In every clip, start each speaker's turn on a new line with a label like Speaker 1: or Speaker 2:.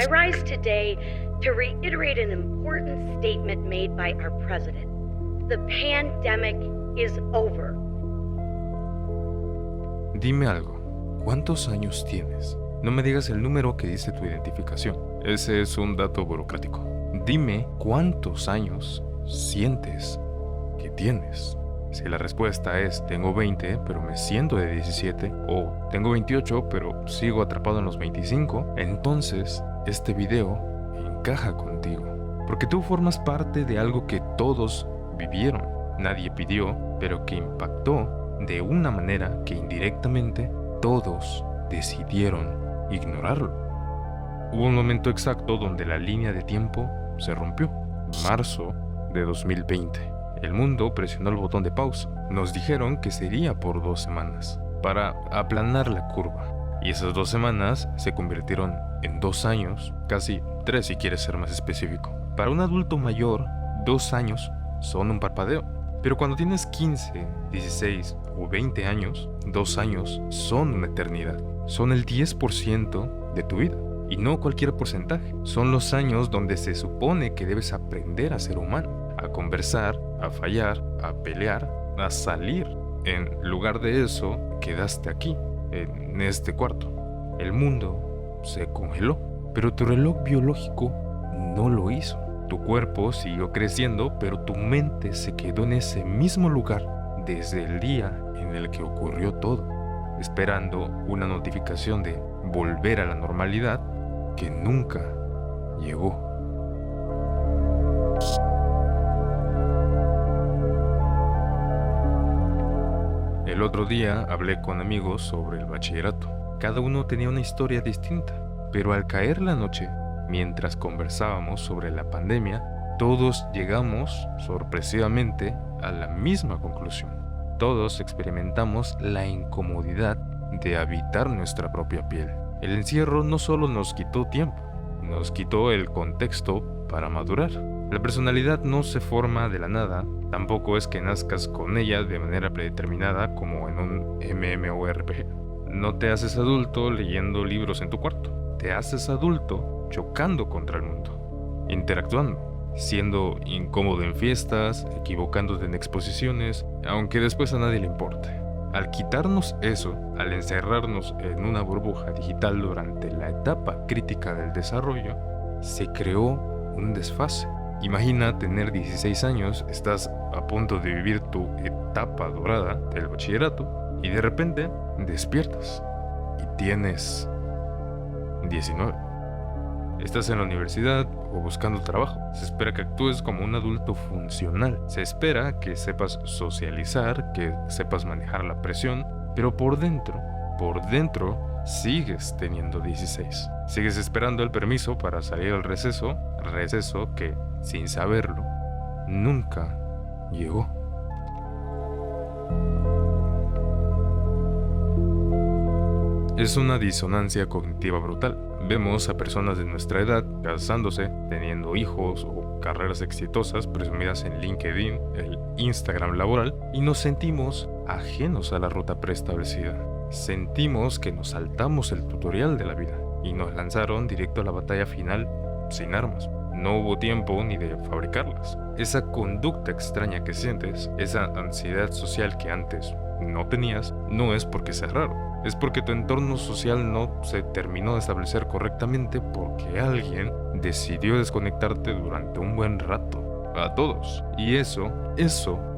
Speaker 1: I rise today to reiterate an important statement made by our president. The pandemic is over.
Speaker 2: Dime algo, ¿cuántos años tienes? No me digas el número que dice tu identificación. Ese es un dato burocrático. Dime cuántos años sientes que tienes. Si la respuesta es tengo 20 pero me siento de 17 o tengo 28 pero sigo atrapado en los 25, entonces este video encaja contigo. Porque tú formas parte de algo que todos vivieron. Nadie pidió, pero que impactó de una manera que indirectamente todos decidieron ignorarlo. Hubo un momento exacto donde la línea de tiempo se rompió. Marzo de 2020. El mundo presionó el botón de pausa. Nos dijeron que sería por 2 semanas, para aplanar la curva. Y esas 2 semanas se convirtieron en 2 años, casi 3 si quieres ser más específico. Para un adulto mayor, 2 años son un parpadeo. Pero cuando tienes 15, 16 o 20 años, 2 años son una eternidad. Son el 10% de tu vida. Y no cualquier porcentaje. Son los años donde se supone que debes aprender a ser humano. A conversar, a fallar, a pelear, a salir. En lugar de eso, quedaste aquí, en este cuarto. El mundo se congeló, pero tu reloj biológico no lo hizo. Tu cuerpo siguió creciendo, pero tu mente se quedó en ese mismo lugar desde el día en el que ocurrió todo, esperando una notificación de volver a la normalidad que nunca llegó. El otro día hablé con amigos sobre el bachillerato. Cada uno tenía una historia distinta, pero al caer la noche, mientras conversábamos sobre la pandemia, todos llegamos sorpresivamente a la misma conclusión. Todos experimentamos la incomodidad de habitar nuestra propia piel. El encierro no solo nos quitó tiempo, nos quitó el contexto para madurar. La personalidad no se forma de la nada, tampoco es que nazcas con ella de manera predeterminada como en un MMORPG. No te haces adulto leyendo libros en tu cuarto, te haces adulto chocando contra el mundo, interactuando, siendo incómodo en fiestas, equivocándote en exposiciones, aunque después a nadie le importe. Al quitarnos eso, al encerrarnos en una burbuja digital durante la etapa crítica del desarrollo, se creó un desfase. Imagina tener 16 años, estás a punto de vivir tu etapa dorada del bachillerato y de repente despiertas y tienes 19. Estás en la universidad o buscando trabajo. Se espera que actúes como un adulto funcional. Se espera que sepas socializar, que sepas manejar la presión, pero por dentro sigues teniendo 16. Sigues esperando el permiso para salir al receso que, sin saberlo, nunca llegó. Es una disonancia cognitiva brutal. Vemos a personas de nuestra edad casándose, teniendo hijos o carreras exitosas presumidas en LinkedIn, el Instagram laboral, y nos sentimos ajenos a la ruta preestablecida. Sentimos que nos saltamos el tutorial de la vida y nos lanzaron directo a la batalla final sin armas. No hubo tiempo ni de fabricarlas. Esa conducta extraña que sientes, esa ansiedad social que antes no tenías, no es porque sea raro. Es porque tu entorno social no se terminó de establecer correctamente porque alguien decidió desconectarte durante un buen rato. A todos. Y eso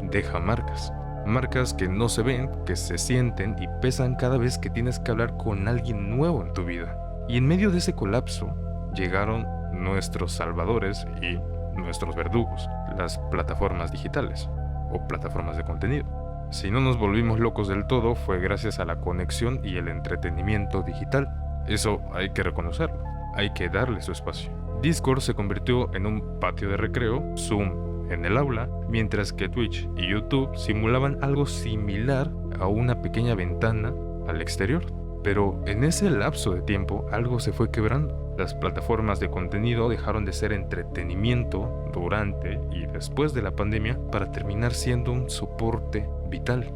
Speaker 2: deja marcas. Marcas que no se ven, que se sienten y pesan cada vez que tienes que hablar con alguien nuevo en tu vida. Y en medio de ese colapso llegaron nuestros salvadores y nuestros verdugos, las plataformas digitales o plataformas de contenido. Si no nos volvimos locos del todo, fue gracias a la conexión y el entretenimiento digital. Eso hay que reconocerlo, hay que darle su espacio. Discord se convirtió en un patio de recreo, Zoom en el aula, mientras que Twitch y YouTube simulaban algo similar a una pequeña ventana al exterior. Pero en ese lapso de tiempo algo se fue quebrando. Las plataformas de contenido dejaron de ser entretenimiento durante y después de la pandemia para terminar siendo un soporte vital.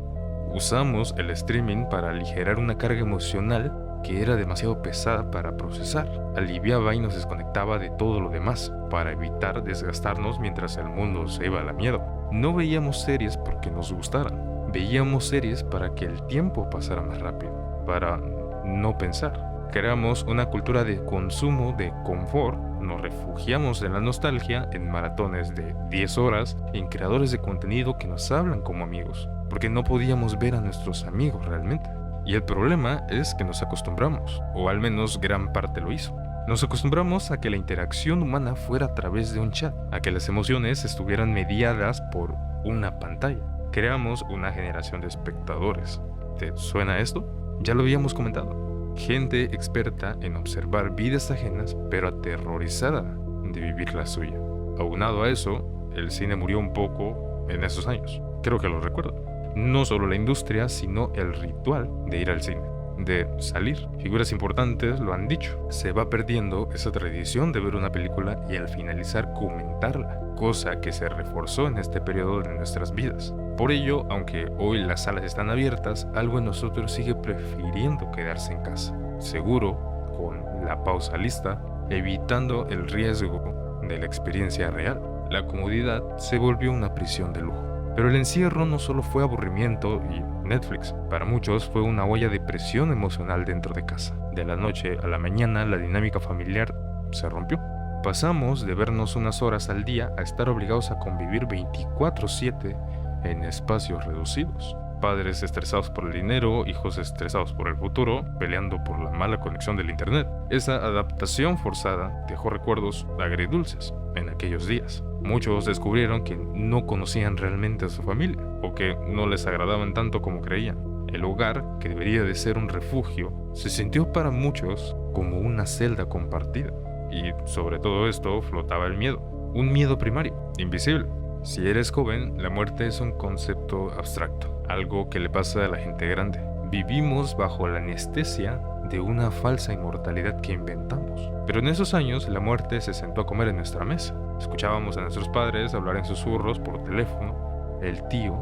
Speaker 2: Usamos el streaming para aligerar una carga emocional que era demasiado pesada para procesar. Aliviaba y nos desconectaba de todo lo demás, para evitar desgastarnos mientras el mundo se iba a la mierda. No veíamos series porque nos gustaran. Veíamos series para que el tiempo pasara más rápido, para no pensar. Creamos una cultura de consumo de confort, nos refugiamos en la nostalgia, en maratones de 10 horas, en creadores de contenido que nos hablan como amigos, porque no podíamos ver a nuestros amigos realmente. Y el problema es que nos acostumbramos, o al menos gran parte lo hizo. Nos acostumbramos a que la interacción humana fuera a través de un chat, a que las emociones estuvieran mediadas por una pantalla. Creamos una generación de espectadores. ¿Te suena esto? Ya lo habíamos comentado. Gente experta en observar vidas ajenas, pero aterrorizada de vivir la suya. Aunado a eso, el cine murió un poco en esos años. Creo que lo recuerdo. No solo la industria, sino el ritual de ir al cine, de salir. Figuras importantes lo han dicho. Se va perdiendo esa tradición de ver una película y al finalizar comentarla, cosa que se reforzó en este periodo de nuestras vidas. Por ello, aunque hoy las salas están abiertas, algo en nosotros sigue prefiriendo quedarse en casa, seguro, con la pausa lista, evitando el riesgo de la experiencia real. La comodidad se volvió una prisión de lujo. Pero el encierro no solo fue aburrimiento y Netflix. Para muchos fue una olla de presión emocional dentro de casa. De la noche a la mañana, la dinámica familiar se rompió. Pasamos de vernos unas horas al día a estar obligados a convivir 24/7 en espacios reducidos. Padres estresados por el dinero, hijos estresados por el futuro, peleando por la mala conexión del internet. Esa adaptación forzada dejó recuerdos agridulces en aquellos días. Muchos descubrieron que no conocían realmente a su familia, o que no les agradaban tanto como creían. El hogar, que debería de ser un refugio, se sintió para muchos como una celda compartida. Y sobre todo esto flotaba el miedo, un miedo primario, invisible. Si eres joven, la muerte es un concepto abstracto, algo que le pasa a la gente grande. Vivimos bajo la anestesia de una falsa inmortalidad que inventamos. Pero en esos años, la muerte se sentó a comer en nuestra mesa. Escuchábamos a nuestros padres hablar en susurros por teléfono. El tío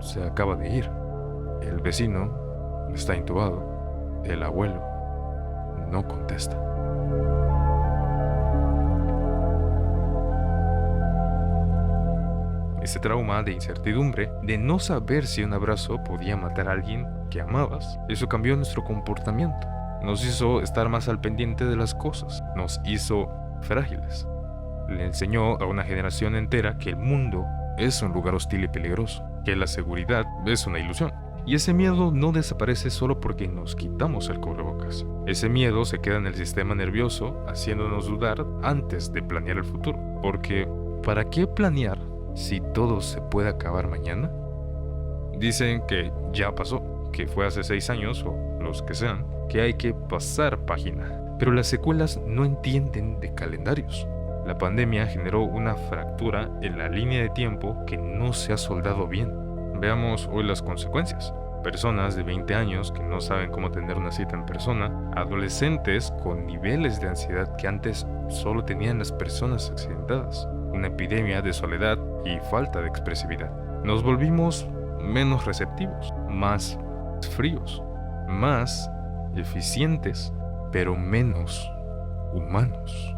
Speaker 2: se acaba de ir. El vecino está intubado. El abuelo no contesta. Ese trauma de incertidumbre, de no saber si un abrazo podía matar a alguien que amabas, eso cambió nuestro comportamiento. Nos hizo estar más al pendiente de las cosas, nos hizo frágiles. Le enseñó a una generación entera que el mundo es un lugar hostil y peligroso, que la seguridad es una ilusión. Y ese miedo no desaparece solo porque nos quitamos el cubrebocas. Ese miedo se queda en el sistema nervioso, haciéndonos dudar antes de planear el futuro. Porque, ¿para qué planear si todo se puede acabar mañana? Dicen que ya pasó, que fue hace 6 años o los que sean, que hay que pasar página. Pero las secuelas no entienden de calendarios. La pandemia generó una fractura en la línea de tiempo que no se ha soldado bien. Veamos hoy las consecuencias. Personas de 20 años que no saben cómo tener una cita en persona, adolescentes con niveles de ansiedad que antes solo tenían las personas accidentadas, una epidemia de soledad y falta de expresividad. Nos volvimos menos receptivos, más fríos, más eficientes, pero menos humanos.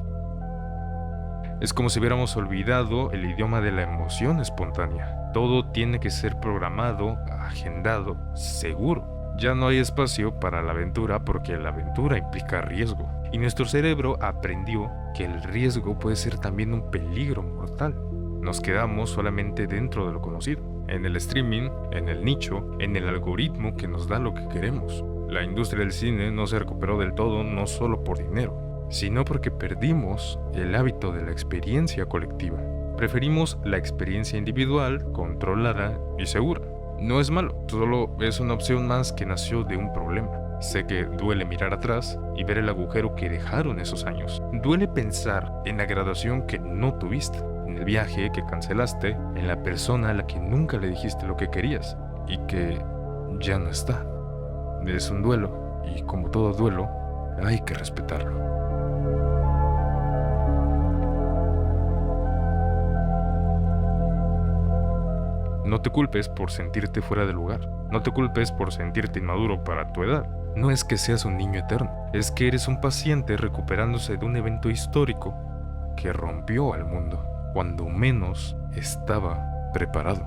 Speaker 2: Es como si hubiéramos olvidado el idioma de la emoción espontánea. Todo tiene que ser programado, agendado, seguro. Ya no hay espacio para la aventura porque la aventura implica riesgo. Y nuestro cerebro aprendió que el riesgo puede ser también un peligro mortal. Nos quedamos solamente dentro de lo conocido, en el streaming, en el nicho, en el algoritmo que nos da lo que queremos. La industria del cine no se recuperó del todo, no solo por dinero, sino porque perdimos el hábito de la experiencia colectiva. Preferimos la experiencia individual, controlada y segura. No es malo, solo es una opción más que nació de un problema. Sé que duele mirar atrás y ver el agujero que dejaron esos años. Duele pensar en la graduación que no tuviste, en el viaje que cancelaste, en la persona a la que nunca le dijiste lo que querías y que ya no está. Es un duelo y como todo duelo, hay que respetarlo. No te culpes por sentirte fuera de lugar. No te culpes por sentirte inmaduro para tu edad. No es que seas un niño eterno, es que eres un paciente recuperándose de un evento histórico que rompió al mundo cuando menos estaba preparado.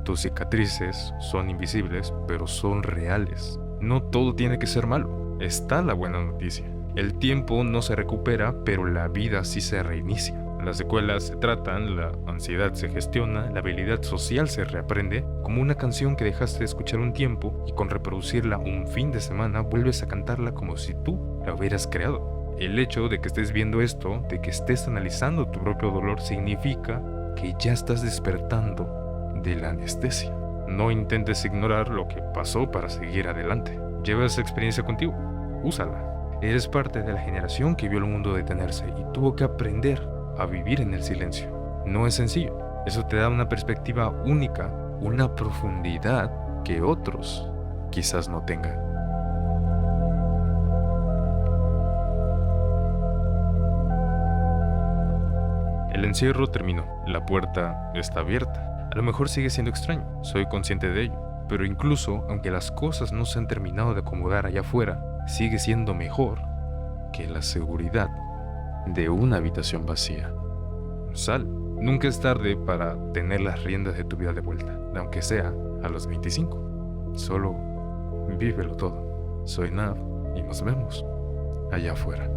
Speaker 2: Tus cicatrices son invisibles, pero son reales. No todo tiene que ser malo. Está la buena noticia. El tiempo no se recupera, pero la vida sí se reinicia. Las secuelas se tratan, la ansiedad se gestiona, la habilidad social se reaprende, como una canción que dejaste de escuchar un tiempo y con reproducirla un fin de semana vuelves a cantarla como si tú la hubieras creado. El hecho de que estés viendo esto, de que estés analizando tu propio dolor, significa que ya estás despertando de la anestesia. No intentes ignorar lo que pasó para seguir adelante. Lleva esa experiencia contigo, úsala. Eres parte de la generación que vio el mundo detenerse y tuvo que aprender a vivir en el silencio. No es sencillo. Eso te da una perspectiva única, una profundidad que otros quizás no tengan. El encierro terminó. La puerta está abierta. A lo mejor sigue siendo extraño. Soy consciente de ello. Pero incluso, aunque las cosas no se han terminado de acomodar allá afuera, sigue siendo mejor que la seguridad de una habitación vacía. Sal. Nunca es tarde para tener las riendas de tu vida de vuelta, aunque sea a los 25. Solo vívelo todo. Soy Nav y nos vemos allá afuera.